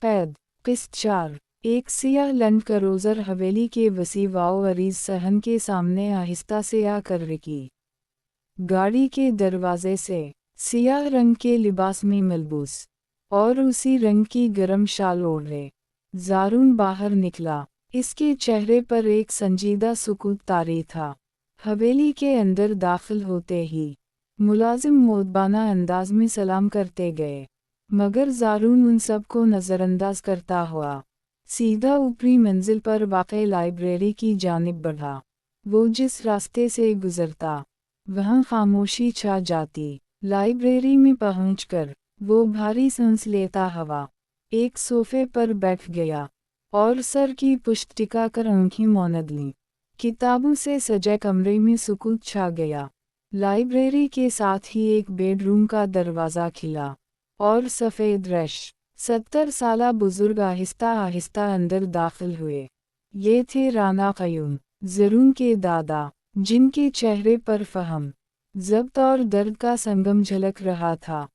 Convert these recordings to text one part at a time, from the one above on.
पैद किस्त 4। एक सियाह land cruiser हवेली के वसी वाओ अरीज सहन के सामने आहिस्ता से आकर रुकी। गाड़ी के दरवाजे से सियाह रंग के लिबास में मलबूस और उसी रंग की गर्म शाल ओढ़े ज़ारून बाहर निकला। इसके चेहरे पर एक संजीदा सुकूत तारी था। हवेली के अंदर दाखिल होते ही मुलाजिम मोदबाना अंदाज में सलाम करते गए, मगर ज़ारून उन सब को नज़रअंदाज करता हुआ सीधा ऊपरी मंजिल पर वाक़ई लाइब्रेरी की जानिब बढ़ा। वो जिस रास्ते से गुज़रता वहाँ खामोशी छा जाती। लाइब्रेरी में पहुंचकर वो भारी सांस लेता हुआ एक सोफे पर बैठ गया और सर की पुश्त टिकाकर आंखें मौनद लीं। किताबों से सजे कमरे में सुकूत छा गया। लाइब्रेरी के साथ ही एक बेडरूम का दरवाज़ा खिला और सफ़ेद रश 70 साला बुजुर्ग आहिस्ता आहिस्ता अंदर दाखिल हुए। ये थे राना क़य्यूम, ज़रून के दादा, जिनके चेहरे पर फ़हम, ज़ब्त और दर्द का संगम झलक रहा था।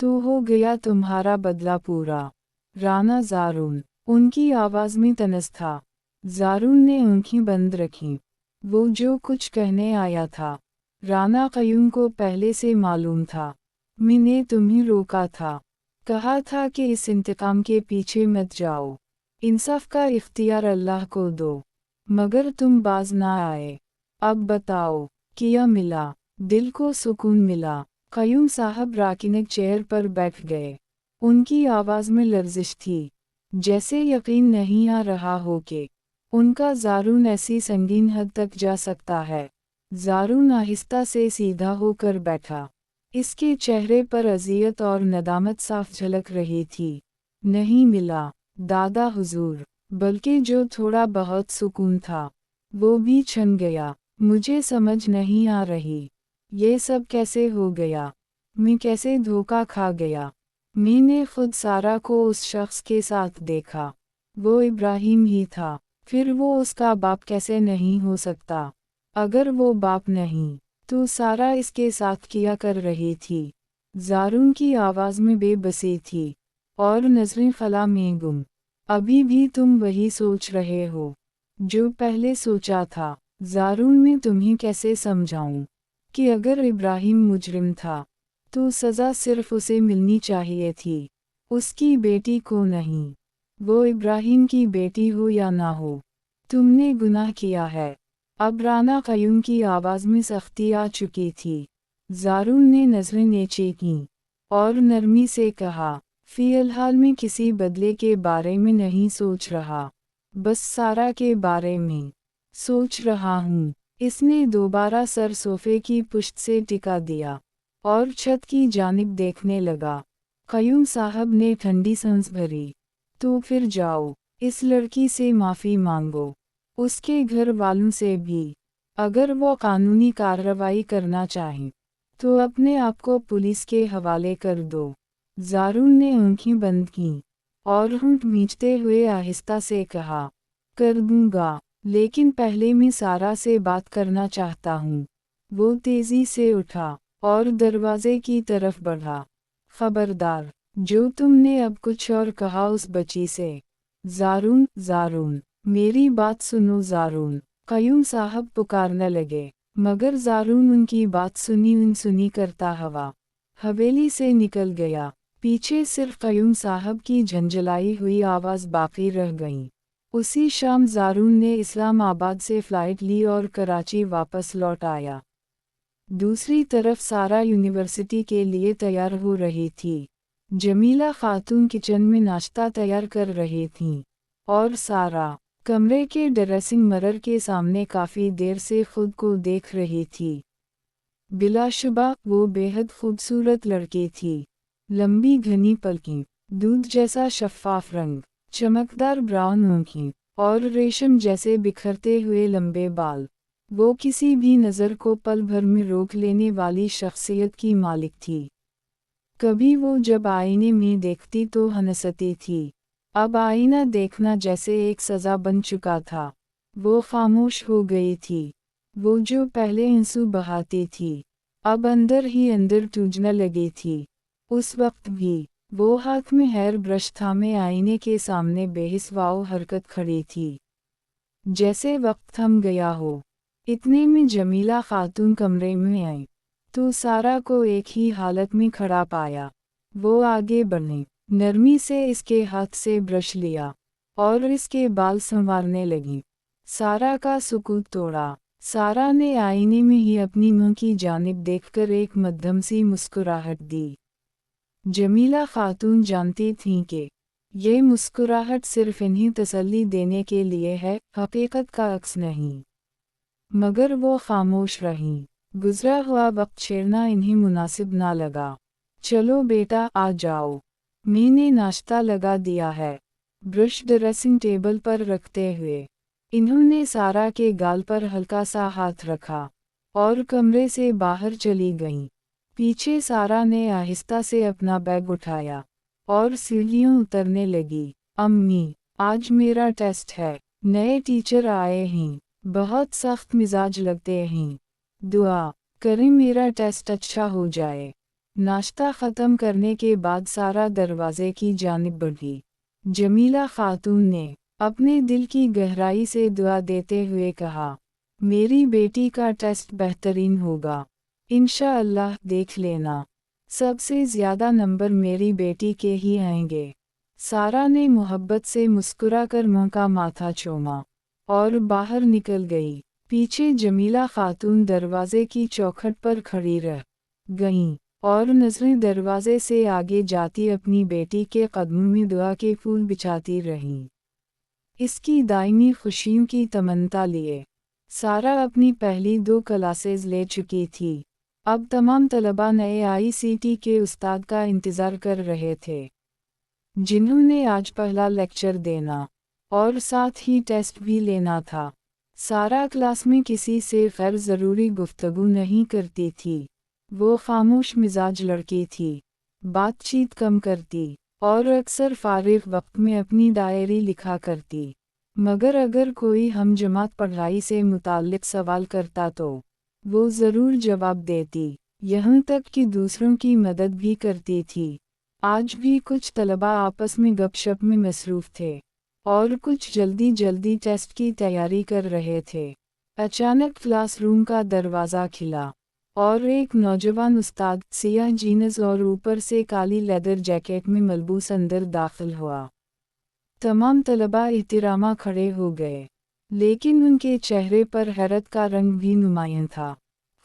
तो हो गया तुम्हारा बदला पूरा, राना ज़ारून। उनकी आवाज़ में तनज़ था। ज़ारून ने आँखें बंद रखीं। वो जो कुछ कहने आया था राना क़य्यूम को पहले से मालूम था। मैंने तुम्हें रोका था, कहा था कि इस इंतकाम के पीछे मत जाओ, इंसाफ का इख्तियार अल्लाह को दो, मगर तुम बाज ना आए। अब बताओ क्या मिला? दिल को सुकून मिला। क़य्यूम साहब राकिनक चेयर पर बैठ गए। उनकी आवाज़ में लर्जिश थी, जैसे यकीन नहीं आ रहा हो कि उनका ज़ारून ऐसी संगीन हद तक जा सकता है। ज़ारून आहिस्ता से सीधा होकर बैठा। इसके चेहरे पर अज़ियत और नदामत साफ झलक रही थी। नहीं मिला दादा हुजूर, बल्कि जो थोड़ा बहुत सुकून था वो भी छन गया। मुझे समझ नहीं आ रही, ये सब कैसे हो गया? मैं कैसे धोखा खा गया? मैंने खुद सारा को उस शख्स के साथ देखा, वो इब्राहिम ही था। फिर वो उसका बाप कैसे नहीं हो सकता? अगर वो बाप नहीं तो सारा इसके साथ क्या कर रही थी? ज़ारून की आवाज़ में बेबसी थी और नज़रें खला में गुम। अभी भी तुम वही सोच रहे हो जो पहले सोचा था? ज़ारून, मैं तुम्हें कैसे समझाऊं कि अगर इब्राहिम मुजरिम था तो सज़ा सिर्फ उसे मिलनी चाहिए थी, उसकी बेटी को नहीं। वो इब्राहिम की बेटी हो या ना हो, तुमने गुनाह किया है। अब राना क़य्यूम की आवाज़ में सख्ती आ चुकी थी। ज़ारून ने नज़रें नीचे कीं और नरमी से कहा, फ़िलहाल मैं किसी बदले के बारे में नहीं सोच रहा, बस सारा के बारे में सोच रहा हूँ। इसने दोबारा सर सोफे की पुश्त से टिका दिया और छत की जानिब देखने लगा। क़य्यूम साहब ने ठंडी सांस भरी। तो फिर जाओ, इस लड़की से माफ़ी मांगो, उसके घर वालों से भी। अगर वो कानूनी कार्रवाई करना चाहें तो अपने आप को पुलिस के हवाले कर दो। ज़ारून ने आँखें बंद कीं और होंठ मींचते हुए आहिस्ता से कहा, कर दूंगा, लेकिन पहले मैं सारा से बात करना चाहता हूँ। वो तेज़ी से उठा और दरवाजे की तरफ बढ़ा। खबरदार, जो तुमने अब कुछ और कहा उस बच्ची से। ज़ारून, ज़ारून, मेरी बात सुनो ज़ारून, क़य्यूम साहब पुकारने लगे, मगर ज़ारून उनकी बात सुनी करता हवा हवेली से निकल गया। पीछे सिर्फ क़य्यूम साहब की झंझलाई हुई आवाज़ बाकी रह गई। उसी शाम ज़ारून ने इस्लामाबाद से फ़्लाइट ली और कराची वापस लौट आया। दूसरी तरफ सारा यूनिवर्सिटी के लिए तैयार हो रही थी। जमीला खातून किचन में नाश्ता तैयार कर रही थीं और सारा कमरे के ड्रेसिंग मिरर के सामने काफ़ी देर से खुद को देख रही थी। बिलाशुबा वो बेहद खूबसूरत लड़की थी। लंबी घनी पलकें, दूध जैसा शफ़ाफ़ रंग, चमकदार ब्राउन आँखें और रेशम जैसे बिखरते हुए लंबे बाल। वो किसी भी नज़र को पल भर में रोक लेने वाली शख्सियत की मालिक थी। कभी वो जब आईने में देखती तो हंसती थी, अब आईना देखना जैसे एक सज़ा बन चुका था। वो खामोश हो गई थी। वो जो पहले आंसू बहाती थी अब अंदर ही अंदर टूटने लगी थी। उस वक्त भी वो हाथ में हेयर ब्रश थामे आईने के सामने बेहिस्वाओ हरकत खड़ी थी, जैसे वक्त थम गया हो। इतने में जमीला खातून कमरे में आई तो सारा को एक ही हालत में खड़ा पाया। वो आगे बढ़ी, नरमी से इसके हाथ से ब्रश लिया और इसके बाल संवारने लगी। सारा का सुकूत तोड़ा। सारा ने आईने में ही अपनी मुंह की जानिब देखकर एक मध्यम सी मुस्कुराहट दी। जमीला खातून जानती थीं कि ये मुस्कुराहट सिर्फ इन्हीं तसल्ली देने के लिए है, हकीकत का अक्स नहीं। मगर वो खामोश रहीं। गुजरा हुआ वक्त छेड़ना इन्हें मुनासिब ना लगा। चलो बेटा आ जाओ, मैंने नाश्ता लगा दिया है। ब्रश ड्रेसिंग टेबल पर रखते हुए इन्होंने सारा के गाल पर हल्का सा हाथ रखा और कमरे से बाहर चली गईं। पीछे सारा ने आहिस्ता से अपना बैग उठाया और सीढ़ियों उतरने लगी। अम्मी, आज मेरा टेस्ट है, नए टीचर आए हैं, बहुत सख्त मिजाज लगते हैं, दुआ करें मेरा टेस्ट अच्छा हो जाए। नाश्ता ख़त्म करने के बाद सारा दरवाजे की जानिब बढ़ी। जमीला खातून ने अपने दिल की गहराई से दुआ देते हुए कहा, मेरी बेटी का टेस्ट बेहतरीन होगा, इंशाअल्लाह देख लेना, सबसे ज़्यादा नंबर मेरी बेटी के ही आएंगे। सारा ने मोहब्बत से मुस्कुराकर मुंह का माथा चूमा और बाहर निकल गई। पीछे जमीला खातून दरवाजे की चौखट पर खड़ी रह गईं और नज़रें दरवाजे से आगे जाती अपनी बेटी के कदमों में दुआ के फूल बिछाती रहीं। इसकी दायमी खुशियों की तमन्ना लिए सारा अपनी पहली 2 क्लासेस ले चुकी थी। अब तमाम तलबा नए ICT के उस्ताद का इंतज़ार कर रहे थे, जिन्होंने आज पहला लेक्चर देना और साथ ही टेस्ट भी लेना था। सारा क्लास में किसी से गैर ज़रूरी गुफ्तगू नहीं करती थी। वो खामोश मिजाज लड़की थी, बातचीत कम करती और अक्सर फारिग वक्त में अपनी डायरी लिखा करती। मगर अगर कोई हम जमात पढ़ाई से मुताल्लिक सवाल करता तो वो ज़रूर जवाब देती, यहाँ तक कि दूसरों की मदद भी करती थी। आज भी कुछ तलबा आपस में गपशप में मसरूफ़ थे और कुछ जल्दी जल्दी टेस्ट की तैयारी कर रहे थे। अचानक क्लासरूम का दरवाज़ा खिला और एक नौजवान उस्ताद सियाह जीन्स और ऊपर से काली लेदर जैकेट में मलबूस अंदर दाखिल हुआ। तमाम तलबा एहतिरामा खड़े हो गए, लेकिन उनके चेहरे पर हैरत का रंग भी नुमायां था,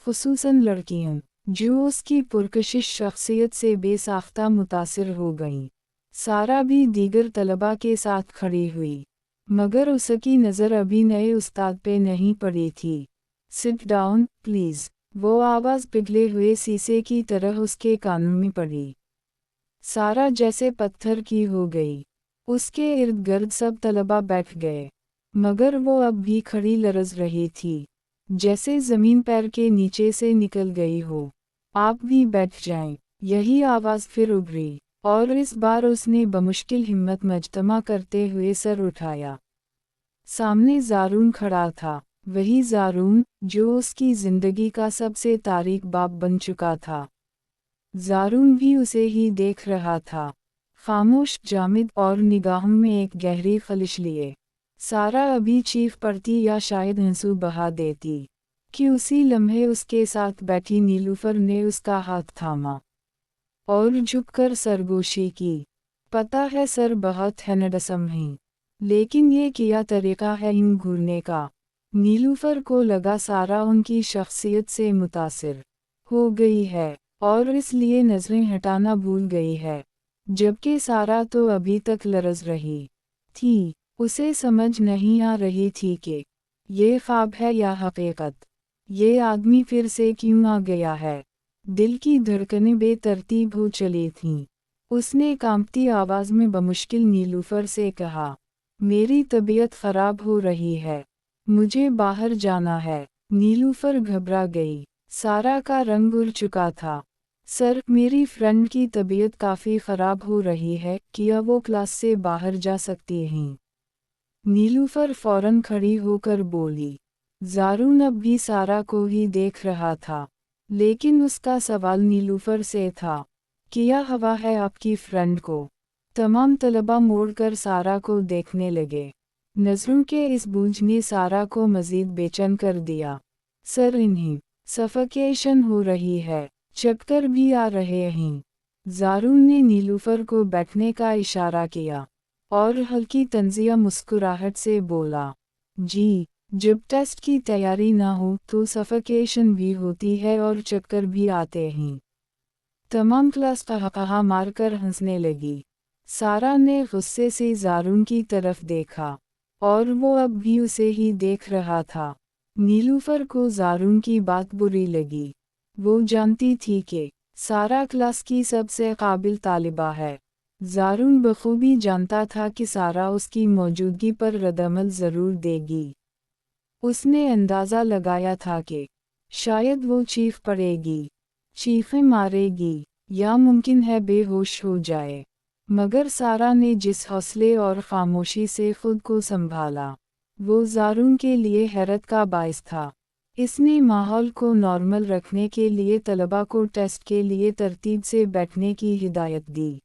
खुसूसन लड़कियां, जो उसकी पुरकशिश शख्सियत से बेसाख्ता मुतासिर हो गईं। सारा भी दीगर तलबा के साथ खड़ी हुई, मगर उसकी नज़र अभी नए उस्ताद पे नहीं पड़ी थी। सिट डाउन प्लीज़, वो आवाज़ पिघले हुए शीशे की तरह उसके कानों में पड़ी। सारा जैसे पत्थर की हो गई। उसके इर्द गिर्द सब तलबा बैठ गए, मगर वो अब भी खड़ी लरज़ रही थी, जैसे ज़मीन पैर के नीचे से निकल गई हो। आप भी बैठ जाएं, यही आवाज़ फिर उभरी, और इस बार उसने बमुश्किल हिम्मत मजतमा करते हुए सर उठाया। सामने ज़ारून खड़ा था, वही ज़ारून जो उसकी ज़िंदगी का सबसे तारीक बाब बन चुका था। ज़ारून भी उसे ही देख रहा था, खामोश, जामिद और निगाहों में एक गहरी खलिश लिए। सारा अभी चीख पड़ती या शायद आंसू बहा देती कि उसी लम्हे उसके साथ बैठी नीलूफर ने उसका हाथ थामा और झुककर सरगोशी की। पता है सर बहुत हैंडसम हैं, लेकिन ये क्या तरीका है यूं घूरने का। नीलूफर को लगा सारा उनकी शख्सियत से मुतासिर हो गई है और इसलिए नज़रें हटाना भूल गई है, जबकि सारा तो अभी तक लरज़ रही थी। उसे समझ नहीं आ रही थी कि ये ख्वाब है या हकीकत। ये आदमी फिर से क्यों आ गया है। दिल की धड़कनें बेतरतीब हो चली थीं। उसने कांपती आवाज़ में बमुश्किल नीलूफर से कहा, मेरी तबीयत ख़राब हो रही है, मुझे बाहर जाना है। नीलूफर घबरा गई। सारा का रंग उड़ चुका था। सर, मेरी फ्रेंड की तबीयत काफ़ी ख़राब हो रही है, क्या वो क्लास से बाहर जा सकती हैं? नीलूफर फ़ौरन खड़ी होकर बोली। ज़ारून अब भी सारा को ही देख रहा था, लेकिन उसका सवाल नीलूफर से था क्या हवा है आपकी फ्रेंड को? तमाम तलबा मोड़कर सारा को देखने लगे। नज़रों के इस बूझ ने सारा को मज़ीद बेचैन कर दिया। सर, इन्हीं सफोकेशन हो रही है, चक्कर भी आ रहे हैं। ज़ारून ने नीलूफर को बैठने का इशारा किया और हल्की तंजिया मुस्कुराहट से बोला, जी, जब टेस्ट की तैयारी ना हो तो सफोकेशन भी होती है और चक्कर भी आते हैं। तमाम क्लास कहा मारकर हंसने लगी। सारा ने गुस्से से ज़ारून की तरफ देखा और वो अब भी उसे ही देख रहा था। नीलूफर को ज़ारून की बात बुरी लगी। वो जानती थी कि सारा क्लास की सबसे काबिल तालिबा है। ज़ारून बखूबी जानता था कि सारा उसकी मौजूदगी पर रद्दअमल ज़रूर देगी। उसने अंदाज़ा लगाया था कि शायद वो चीख पड़ेगी, चीखें मारेगी, या मुमकिन है बेहोश हो जाए। मगर सारा ने जिस हौसले और खामोशी से खुद को संभाला, वो ज़ारून के लिए हैरत का बाइस था। इसने माहौल को नॉर्मल रखने के लिए तलबा को टेस्ट के लिए तरतीब से बैठने की हिदायत दी।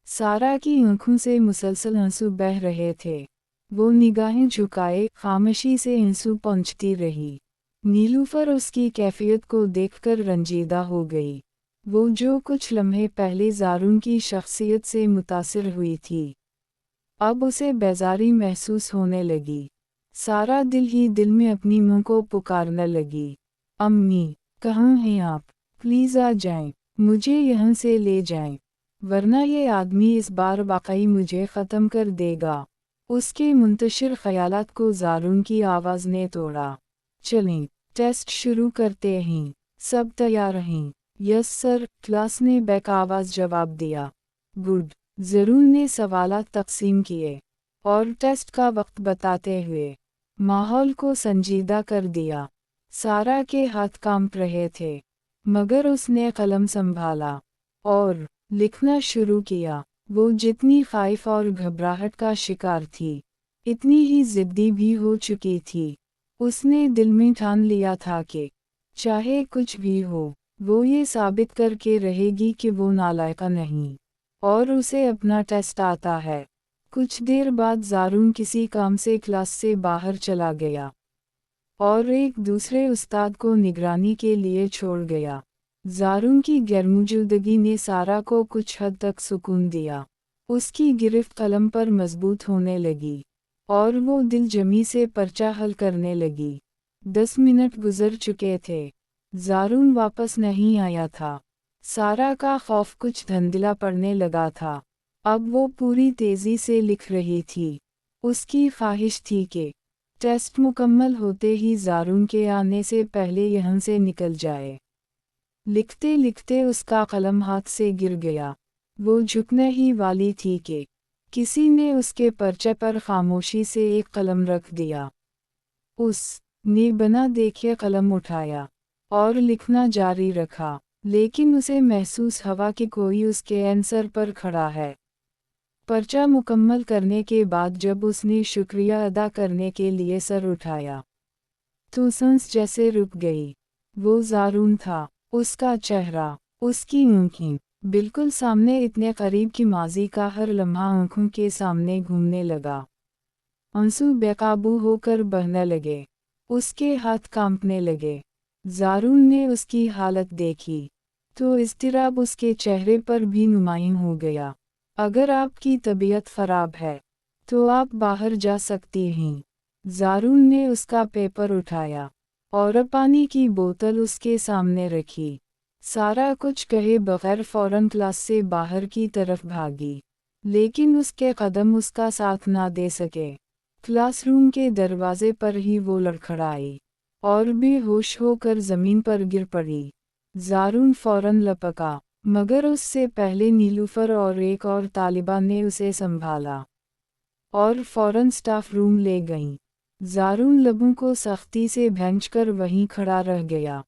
सारा की आंखों से मुसलसल आंसू बह रहे थे। वो निगाहें झुकाए खामोशी से आंसू पोंछती रही। नीलूफर उसकी कैफियत को देखकर रंजीदा हो गई। वो जो कुछ लम्हे पहले ज़ारून की शख्सियत से मुतासिर हुई थी, अब उसे बेजारी महसूस होने लगी। सारा दिल ही दिल में अपनी मां को पुकारने लगी, अम्मी, कहाँ हैं आप? प्लीज़ आ जाएं, मुझे यहाँ से ले जाएं, वरना ये आदमी इस बार वाकई मुझे ख़त्म कर देगा। उसके मुंतशिर ख़यालात को ज़ारून की आवाज़ ने तोड़ा। चलें, टेस्ट शुरू करते हैं, सब तैयार हैं? यस सर, क्लास ने बैक आवाज़ जवाब दिया। गुड। ज़ारून ने सवालात तकसीम किए और टेस्ट का वक्त बताते हुए माहौल को संजीदा कर दिया। सारा के हाथ कांप रहे थे, मगर उसने कलम संभाला और लिखना शुरू किया। वो जितनी ख़ाइफ और घबराहट का शिकार थी, इतनी ही ज़िद्दी भी हो चुकी थी। उसने दिल में ठान लिया था कि चाहे कुछ भी हो, वो ये साबित करके रहेगी कि वो नालायका नहीं और उसे अपना टेस्ट आता है। कुछ देर बाद ज़ारून किसी काम से क्लास से बाहर चला गया और एक दूसरे उस्ताद को निगरानी के लिए छोड़ गया। ज़ारून की गैरमौजूदगी ने सारा को कुछ हद तक सुकून दिया। उसकी गिरफ्त कलम पर मजबूत होने लगी और वो दिल जमी से पर्चा हल करने लगी। 10 मिनट गुजर चुके थे। ज़ारून वापस नहीं आया था। सारा का खौफ कुछ धंधला पड़ने लगा था। अब वो पूरी तेज़ी से लिख रही थी। उसकी ख्वाहिश थी कि टेस्ट मुकम्मल होते ही ज़ारून के आने से पहले यहाँ से निकल जाए। लिखते लिखते उसका कलम हाथ से गिर गया। वो झुकने ही वाली थी कि किसी ने उसके पर्चे पर खामोशी से एक कलम रख दिया। उसने बिना देखे कलम उठाया और लिखना जारी रखा, लेकिन उसे महसूस हुआ कि कोई उसके आंसर पर खड़ा है। पर्चा मुकम्मल करने के बाद जब उसने शुक्रिया अदा करने के लिए सर उठाया, तो सांस जैसे रुक गई। वो ज़ारून था, उसका चेहरा, उसकी आँखें, बिल्कुल सामने, इतने करीब कि माजी का हर लम्हा आँखों के सामने घूमने लगा। आंसू बेकाबू होकर बहने लगे, उसके हाथ कांपने लगे। ज़ारून ने उसकी हालत देखी तो इज़्तिराब उसके चेहरे पर भी नुमायां हो गया। अगर आपकी तबीयत ख़राब है तो आप बाहर जा सकती हैं। ज़ारून ने उसका पेपर उठाया और पानी की बोतल उसके सामने रखी। सारा कुछ कहे बगैर फ़ौरन क्लास से बाहर की तरफ भागी, लेकिन उसके कदम उसका साथ ना दे सके। क्लासरूम के दरवाजे पर ही वो लड़खड़ाई और बेहोश होकर ज़मीन पर गिर पड़ी। ज़ारून फ़ौरन लपका, मगर उससे पहले नीलूफर और एक और तालिबा ने उसे संभाला और फ़ौरन स्टाफ रूम ले गईं। ज़ारून लबों को सख्ती से भैंचकर वहीं खड़ा रह गया।